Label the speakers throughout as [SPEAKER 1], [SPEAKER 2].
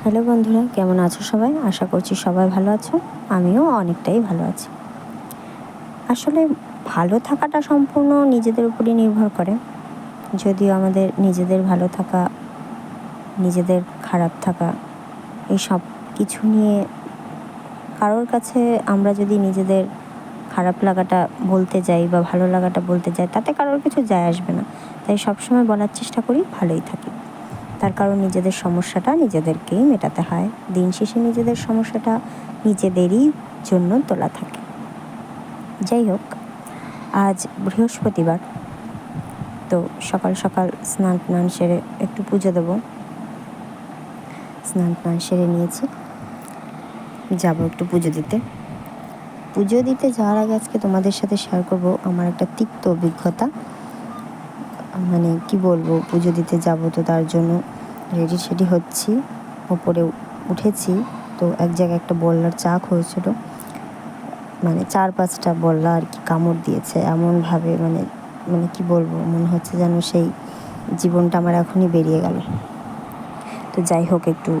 [SPEAKER 1] Hello বন্ধুরা, কেমন আছো সবাই? আশা করছি সবাই ভালো আছো। আমিও অনেকটাই ভালো আছি। আসলে ভালো থাকাটা সম্পূর্ণ নিজেদের উপরই নির্ভর করে। যদিও আমাদের নিজেদের ভালো থাকা, নিজেদের খারাপ থাকা, এই সব কিছু নিয়ে কারোর কাছে আমরা যদি নিজেদের খারাপ লাগাটা বলতে যাই বা ভালো লাগাটা বলতে যাই, তাতে কারোর কিছু যায় আসবে না। তাই সবসময় বলার চেষ্টা করি ভালোই থাকি। তার কারণ নিজেদের সমস্যাটা নিজেদেরকেই মেটাতে হয়। দিন শেষে নিজেদের সমস্যাটা নিজেদেরই জন্য তোলা থাকে। যাই হোক, আজ বৃহস্পতিবার, তো সকাল সকাল স্নান সেরে একটু পুজো দেবো। স্নান সেরে নিয়েছি, যাবো একটু পুজো দিতে। পুজো দিতে যাওয়ার আগে আজকে তোমাদের সাথে শেয়ার করব আমার একটা তিক্ত অভিজ্ঞতা। মানে কি বলবো, পুজো দিতে যাব, তো তার জন্য রেডি হচ্ছি, ওপরে উঠেছি। তো এক জায়গায় একটা বল্লার চাক হয়েছিল, মানে 4-5টা বল্লা আর কি কামড় দিয়েছে এমনভাবে, মানে কি বলবো, মনে হচ্ছে যেন সেই জীবনটা আমার এখনই বেরিয়ে গেল। তো যাই হোক, একটু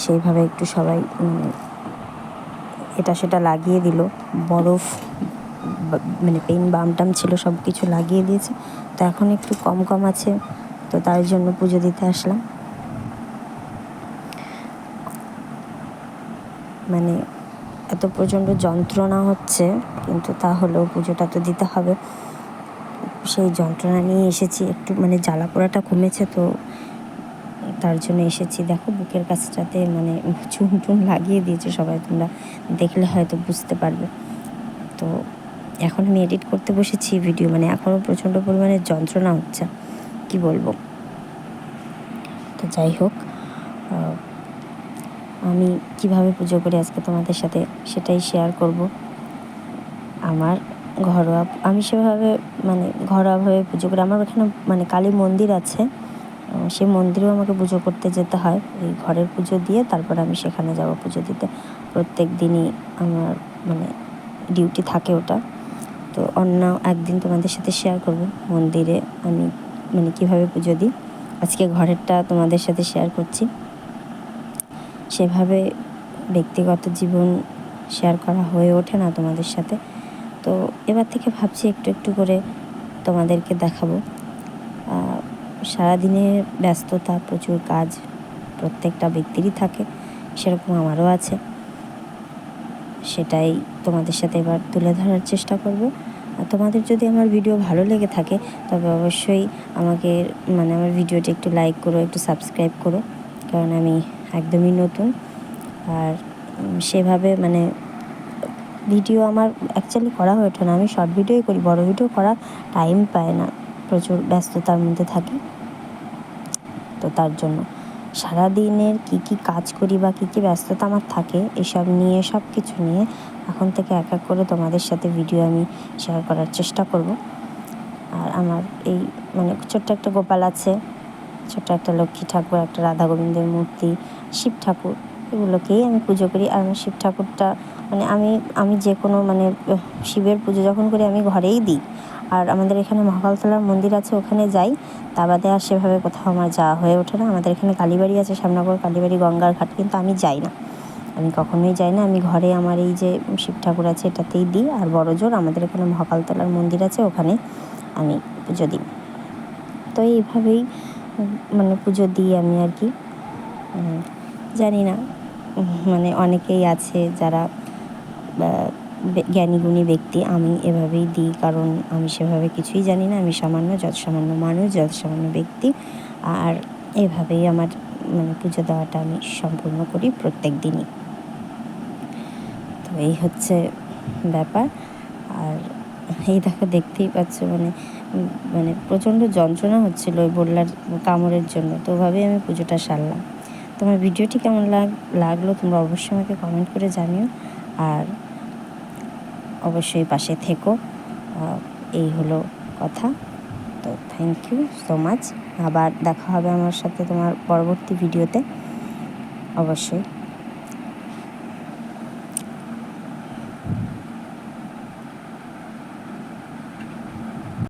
[SPEAKER 1] সেইভাবে একটু সবাই এটা সেটা লাগিয়ে দিল, বরফ মানে পেন বাম ছিল, সব কিছু লাগিয়ে দিয়েছে। তো এখন একটু কম আছে, তো তার জন্য পুজো দিতে আসলাম। মানে এত প্রচণ্ড যন্ত্রণা হচ্ছে, কিন্তু তাহলেও পুজোটা তো দিতে হবে। সেই যন্ত্রণা নিয়ে এসেছি, একটু মানে জ্বালা পোড়াটা কমেছে, তো তার জন্য এসেছি। দেখো বুকের কাছটাতে মানে চুন লাগিয়ে দিয়েছে সবাই, তোমরা দেখলে হয়তো বুঝতে পারবে। তো এখন আমি এডিট করতে বসেছি ভিডিও, মানে এখনও প্রচণ্ড পরিমাণে যন্ত্রণা হচ্ছে, কি বলবো। তো যাই হোক, আমি কিভাবে পুজো করি আজকে তোমাদের সাথে সেটাই শেয়ার করব। আমার আমি সেভাবে মানে ঘরোয়াভাবে পুজো করি। আমার ওখানে মানে কালী মন্দির আছে, সেই মন্দিরেও আমাকে পুজো করতে যেতে হয়। এই ঘরের পুজো দিয়ে তারপর আমি সেখানে যাব পুজো দিতে। প্রত্যেক দিনই আমার মানে ডিউটি থাকে ওটা। তো অন্য একদিন তোমাদের সাথে শেয়ার করব মন্দিরে আমি মানে কীভাবে পুজো দিই। আজকে ঘরেরটা তোমাদের সাথে শেয়ার করছি। সেভাবে ব্যক্তিগত জীবন শেয়ার করা হয়ে ওঠে না তোমাদের সাথে। তো এবার থেকে ভাবছি একটু করে তোমাদেরকে দেখাবো। সারাদিনের ব্যস্ততা, প্রচুর কাজ প্রত্যেকটা ব্যক্তিরই থাকে, সেরকম আমারও আছে। সেটাই তোমাদের সাথে এবার তুলে ধরার চেষ্টা করব। আর তোমাদের যদি আমার ভিডিও ভালো লেগে থাকে, তবে অবশ্যই আমাকে মানে আমার ভিডিওটি একটু লাইক করো, একটু সাবস্ক্রাইব করো, কারণ আমি একদমই নতুন। আর সেভাবে মানে ভিডিও আমার অ্যাকচুয়ালি করা হয়ে ওঠে না। আমি শর্ট ভিডিওই করি, বড় ভিডিও করার টাইম পাই না, প্রচুর ব্যস্ততার মধ্যে থাকি। তো তার জন্য সারাদিনের কী কাজ করি বা কী ব্যস্ততা আমার থাকে, এসব নিয়ে সব কিছু নিয়ে এখন থেকে এক করে তোমাদের সাথে ভিডিও আমি শেয়ার করার চেষ্টা করব। আর আমার এই মানে ছোট্ট একটা গোপাল আছে, ছোট্ট একটা লক্ষ্মী ঠাকুর, একটা রাধা গোবিন্দের মূর্তি, শিব ঠাকুর, এগুলোকেই আমি পুজো করি। আর আমি শিব ঠাকুরটা মানে আমি যে কোনো মানে শিবের পুজো যখন করি আমি ঘরেই দিই। আর আমাদের এখানে মহাকালতলার মন্দির আছে, ওখানে যাই। তা বাদে আর সেভাবে কোথাও আমার যাওয়া হয়ে ওঠে না। আমাদের এখানে কালীবাড়ি আছে, শ্যামনগর কালীবাড়ি, গঙ্গার ঘাট, কিন্তু আমি যাই না, আমি কখনোই যাই না। আমি ঘরে আমার এই যে শিব ঠাকুর আছে এটাতেই দিই। আর বড়জোর আমাদের এখানে মহাকালতলার মন্দির আছে, ওখানে আমি পুজো দিই। তো এইভাবেই মানে পুজো দিই আমি আর কি। জানি না, মানে অনেকেই আছে যারা জ্ঞানী গুণী ব্যক্তি, আমি এভাবেই দিই, কারণ আমি সেভাবে কিছুই জানি না। আমি যত সামান্য মানুষ, যত সামান্য ব্যক্তি, আর এভাবেই আমার মানে পুজো দেওয়াটা আমি সম্পূর্ণ করি প্রত্যেক দিনই। তো এই হচ্ছে ব্যাপার। আর এই দেখো, দেখতেই পাচ্ছ মানে প্রচণ্ড যন্ত্রণা হচ্ছিলো ওই বললার কামড়ের জন্য। তো ওভাবেই আমি পুজোটা সারলাম। তোমার ভিডিওটি কেমন লাগলো তোমরা অবশ্যই আমাকে কমেন্ট করে জানিও, আর অবশ্যই পাশে থেকো। এই হলো কথা। তো থ্যাংক ইউ সো মাচ। আবার দেখা হবে আমার সাথে তোমার পরবর্তী ভিডিওতে, অবশ্যই।